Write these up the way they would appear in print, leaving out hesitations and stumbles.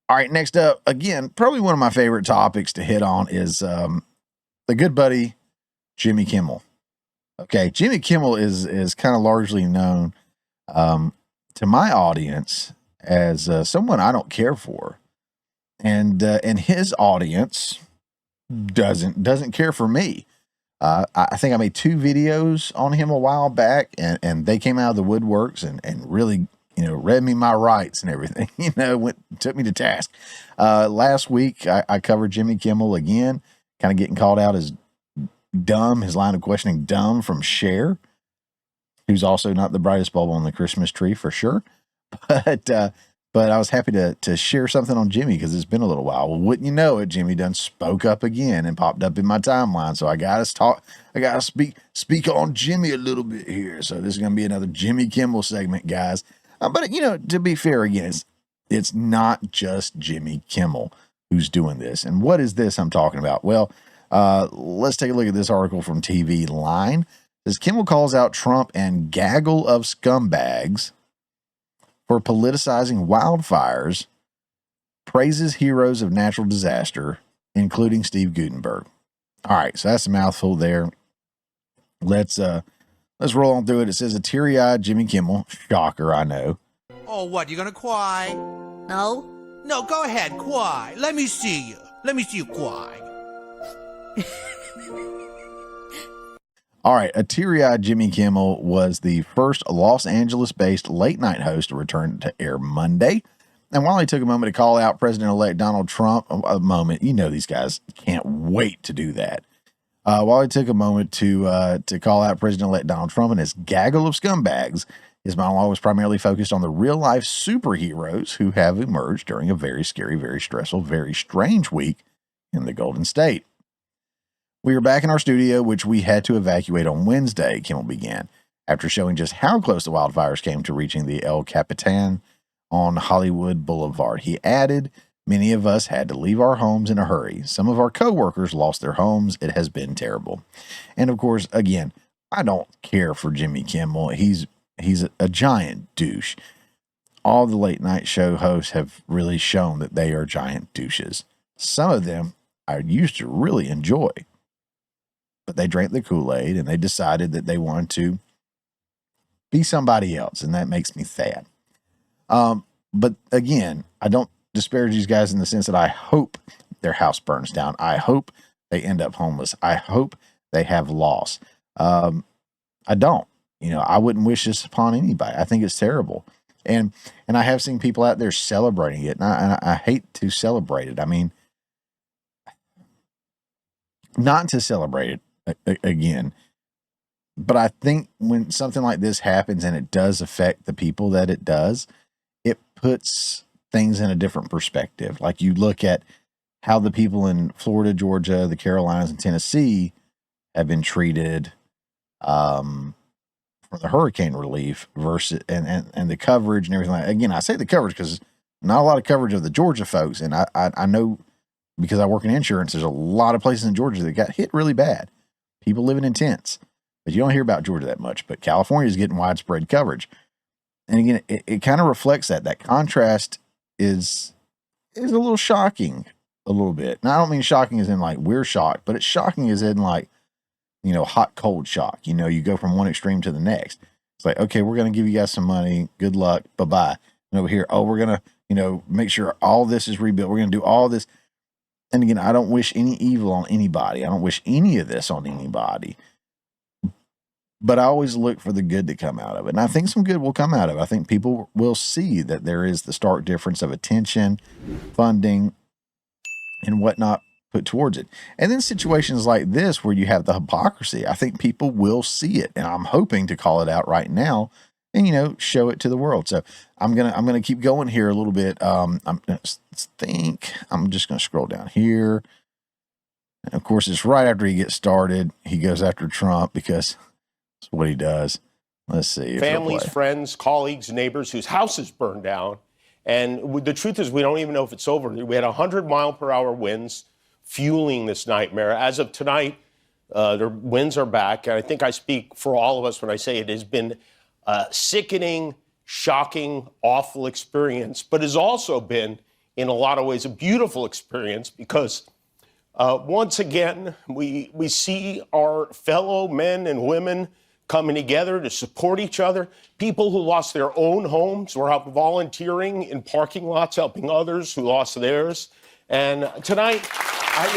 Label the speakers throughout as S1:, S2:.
S1: All right, next up, again, probably one of my favorite topics to hit on is the good buddy Jimmy Kimmel. Okay, Jimmy Kimmel is kind of largely known to my audience as someone I don't care for, and his audience doesn't care for me. I think I made 2 videos on him a while back, and they came out of the woodworks and really, read me my rights and everything. Took me to task. Last week I covered Jimmy Kimmel again, kind of getting called out as dumb. His line of questioning, dumb, from Cher, who's also not the brightest bulb on the Christmas tree for sure. But I was happy to share something on Jimmy because it's been a little while. Well, wouldn't you know it, Jimmy done spoke up again and popped up in my timeline. So I gotta speak on Jimmy a little bit here. So this is gonna be another Jimmy Kimmel segment, guys. But to be fair, again, it's not just Jimmy Kimmel who's doing this. And what is this I'm talking about? Well, let's take a look at this article from TV Line. It says Kimmel calls out Trump and gaggle of scumbags for politicizing wildfires, praises heroes of natural disaster, including Steve Gutenberg. All right, so that's a mouthful there. Let's roll on through it. It says a teary-eyed Jimmy Kimmel, shocker, I know.
S2: Oh, what, you gonna cry?
S3: No.
S2: No, go ahead, cry. Let me see you. Let me see you cry.
S1: All right, a teary-eyed Jimmy Kimmel was the first Los Angeles-based late-night host to return to air Monday. And while he took a moment to call out President-elect Donald Trump, a moment, these guys can't wait to do that. While he took a moment to call out President-elect Donald Trump and his gaggle of scumbags, his monologue was primarily focused on the real-life superheroes who have emerged during a very scary, very stressful, very strange week in the Golden State. We are back in our studio, which we had to evacuate on Wednesday, Kimmel began, after showing just how close the wildfires came to reaching the El Capitan on Hollywood Boulevard. He added, many of us had to leave our homes in a hurry. Some of our coworkers lost their homes. It has been terrible. And of course, again, I don't care for Jimmy Kimmel. He's a giant douche. All the late night show hosts have really shown that they are giant douches. Some of them I used to really enjoy. But they drank the Kool-Aid and they decided that they wanted to be somebody else, and that makes me sad. But again, I don't disparage these guys in the sense that I hope their house burns down. I hope they end up homeless. I hope they have loss. I don't. I wouldn't wish this upon anybody. I think it's terrible. And I have seen people out there celebrating it, and I hate to celebrate it. I mean, not to celebrate it again, but I think when something like this happens and it does affect the people that it does, it puts things in a different perspective. Like you look at how the people in Florida, Georgia, the Carolinas, and Tennessee have been treated for the hurricane relief versus and the coverage and everything. Again, I say the coverage because not a lot of coverage of the Georgia folks, and I know because I work in insurance, there's a lot of places in Georgia that got hit really bad. People living in tents, but you don't hear about Georgia that much. But California is getting widespread coverage, and again, it kind of reflects that contrast is a little shocking, a little bit. Now, I don't mean shocking as in like we're shocked, but it's shocking as in like hot cold shock. You go from one extreme to the next. It's like, okay, we're going to give you guys some money. Good luck. Bye bye. And over here, oh, we're going to make sure all this is rebuilt. We're going to do all this. And again, I don't wish any evil on anybody. I don't wish any of this on anybody. But I always look for the good to come out of it. And I think some good will come out of it. I think people will see that there is the stark difference of attention, funding, and whatnot put towards it. And then situations like this where you have the hypocrisy, I think people will see it. And I'm hoping to call it out right now and, show it to the world. So I'm going to keep going here a little bit. I'm just going to scroll down here. And of course, it's right after he gets started. He goes after Trump because that's what he does. Let's see.
S4: Families, friends, colleagues, neighbors whose houses burned down. And the truth is, we don't even know if it's over. We had 100-mile-per-hour winds fueling this nightmare. As of tonight, the winds are back. And I think I speak for all of us when I say it has been a sickening, shocking, awful experience, but has also been in a lot of ways, a beautiful experience because once again, we see our fellow men and women coming together to support each other. People who lost their own homes were out volunteering in parking lots, helping others who lost theirs. And tonight, I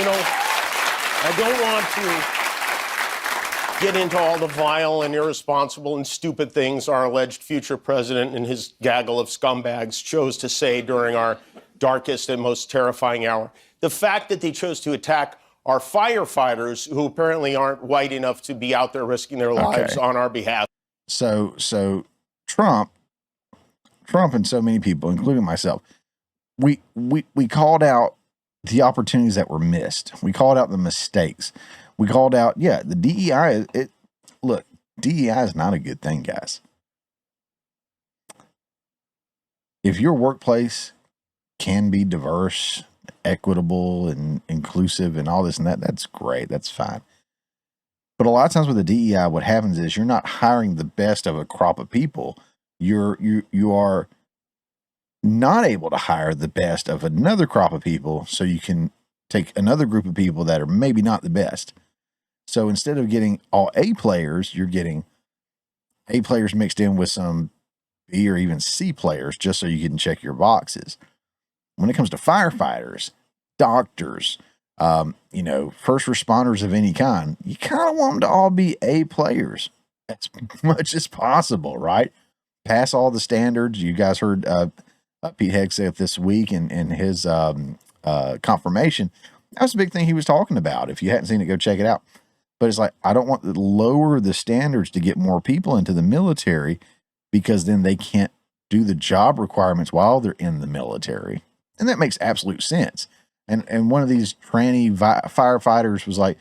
S4: don't want to get into all the vile and irresponsible and stupid things our alleged future president and his gaggle of scumbags chose to say during our darkest and most terrifying hour. The fact that they chose to attack our firefighters, who apparently aren't white enough to be out there risking their lives on our behalf.
S1: So Trump and so many people, including myself, we called out the opportunities that were missed. We called out the mistakes. We called out, the DEI. Look, DEI is not a good thing, guys. If your workplace can be diverse, equitable, and inclusive, and all this and that, that's great. That's fine. But a lot of times with the DEI, what happens is you're not hiring the best of a crop of people. You are not able to hire the best of another crop of people, so you can take another group of people that are maybe not the best. So instead of getting all A players, you're getting A players mixed in with some B or even C players, just so you can check your boxes. When it comes to firefighters, doctors, first responders of any kind, you kind of want them to all be A players as much as possible, right? Pass all the standards. You guys heard Pete Hegseth this week in his confirmation. That was a big thing he was talking about. If you hadn't seen it, go check it out. But it's like, I don't want to lower the standards to get more people into the military, because then they can't do the job requirements while they're in the military. And that makes absolute sense. And one of these tranny firefighters was like,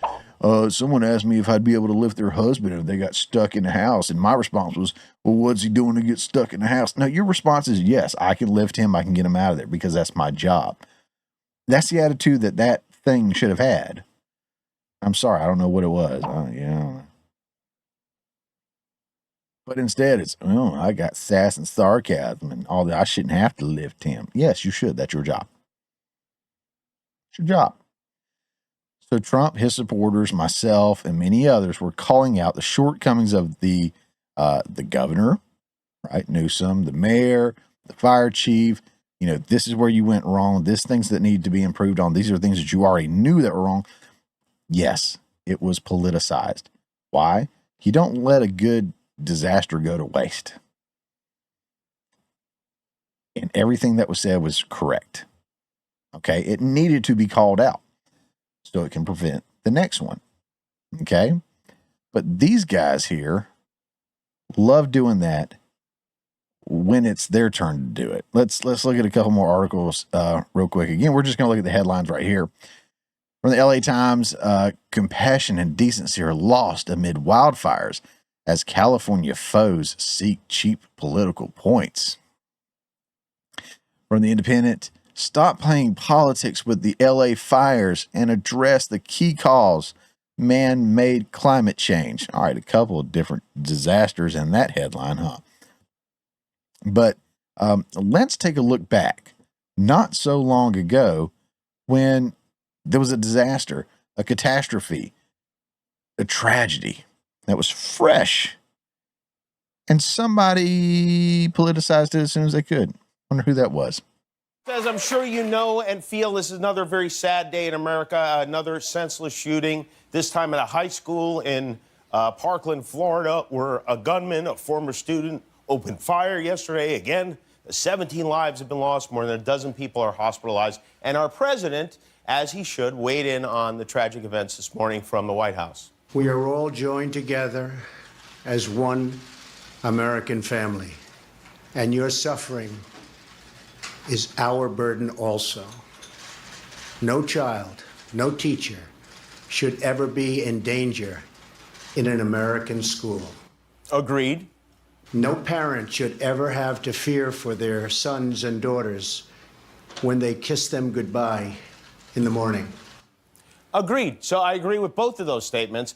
S1: someone asked me if I'd be able to lift their husband if they got stuck in the house. And my response was, well, what's he doing to get stuck in the house? No, your response is, yes, I can lift him. I can get him out of there because that's my job. That's the attitude that thing should have had. I'm sorry, I don't know what it was. But instead, it's, I got sass and sarcasm and all that. I shouldn't have to lift him. Yes, you should. That's your job. It's your job. So Trump, his supporters, myself, and many others were calling out the shortcomings of the governor, right? Newsom, the mayor, the fire chief. This is where you went wrong. This things that need to be improved on. These are things that you already knew that were wrong. Yes, it was politicized. Why? You don't let a good disaster go to waste. And everything that was said was correct. Okay, it needed to be called out so it can prevent the next one. Okay, but these guys here love doing that when it's their turn to do it. Let's look at a couple more articles real quick. Again, we're just going to look at the headlines right here. From the LA Times, compassion and decency are lost amid wildfires as California foes seek cheap political points. From the Independent, stop playing politics with the LA fires and address the key cause, man-made climate change. All right, a couple of different disasters in that headline, huh? But let's take a look back. Not so long ago, when there was a disaster, a catastrophe, a tragedy that was fresh, and somebody politicized it as soon as they could. Wonder who that was.
S4: As I'm sure you know and feel, this is another very sad day in America, another senseless shooting, this time at a high school in Parkland, Florida, where a gunman, a former student, opened fire yesterday. Again, 17 lives have been lost, more than a dozen people are hospitalized, and our president, as he should, weighed in on the tragic events this morning from the White House.
S3: We are all joined together as one American family, and your suffering is our burden also. No child, no teacher should ever be in danger in an American school.
S4: Agreed.
S3: No parent should ever have to fear for their sons and daughters when they kiss them goodbye in the morning.
S4: Agreed. So I agree with both of those statements.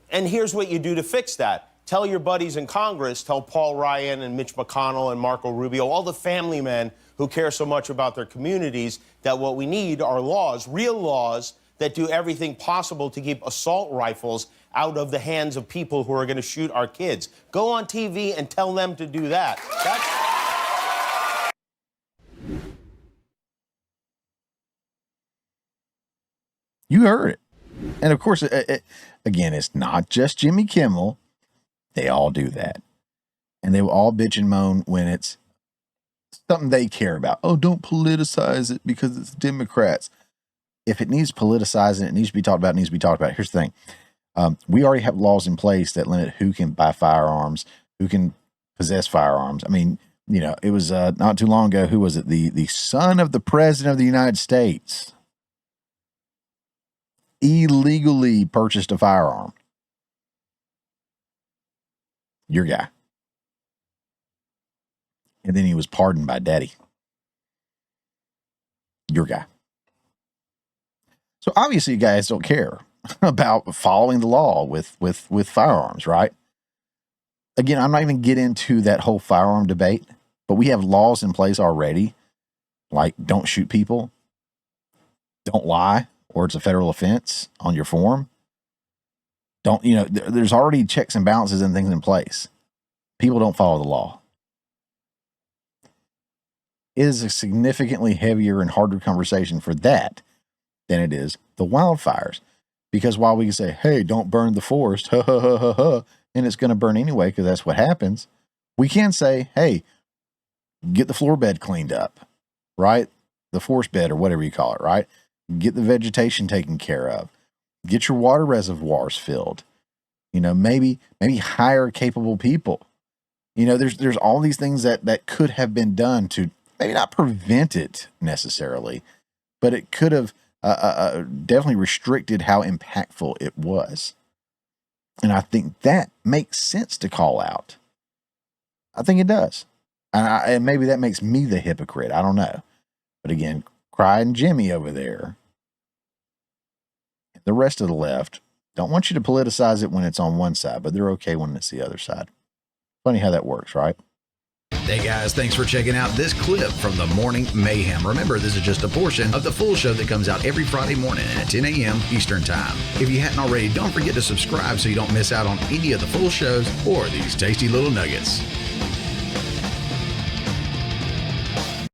S4: And here's what you do to fix that. Tell your buddies in Congress, tell Paul Ryan and Mitch McConnell and Marco Rubio, all the family men who care so much about their communities that what we need are laws, real laws, that do everything possible to keep assault rifles out of the hands of people who are going to shoot our kids. Go on TV and tell them to do that.
S1: You heard it. And of course, again, it's not just Jimmy Kimmel. They all do that. And they will all bitch and moan when it's something they care about. Oh, don't politicize it because it's Democrats. If it needs politicizing, it needs to be talked about, it needs to be talked about. Here's the thing. We already have laws in place that limit who can buy firearms, who can possess firearms. I mean, you know, it was not too long ago, who was it? The son of the president of the United States illegally purchased a firearm. Your guy. And then he was pardoned by daddy. Your guy. So obviously you guys don't care about following the law with firearms, right? Again, I'm not even get into that whole firearm debate, but we have laws in place already, like don't shoot people, don't lie, or it's a federal offense on your form. Don't, you know, there's already checks and balances and things in place. People don't follow the law. It is a significantly heavier and harder conversation for that than it is the wildfires. Because while we can say, hey, don't burn the forest, and it's going to burn anyway because that's what happens, we can say, hey, get the floor bed cleaned up, right? The forest bed or whatever you call it, right? Get the vegetation taken care of. Get your water reservoirs filled. You know, maybe hire capable people. You know, there's all these things that could have been done to maybe not prevent it necessarily, but it could have definitely restricted how impactful it was. And I think that makes sense to call out. I think it does. And maybe that makes me the hypocrite. I don't know. But again, Crying Jimmy over there, the rest of the left, don't want you to politicize it when it's on one side, but they're okay when it's the other side. Funny how that works, right?
S5: Hey guys, thanks for checking out this clip from the Morning Mayhem. Remember, this is just a portion of the full show that comes out every Friday morning at 10 a.m. Eastern Time. If you hadn't already, don't forget to subscribe so you don't miss out on any of the full shows or these tasty little nuggets.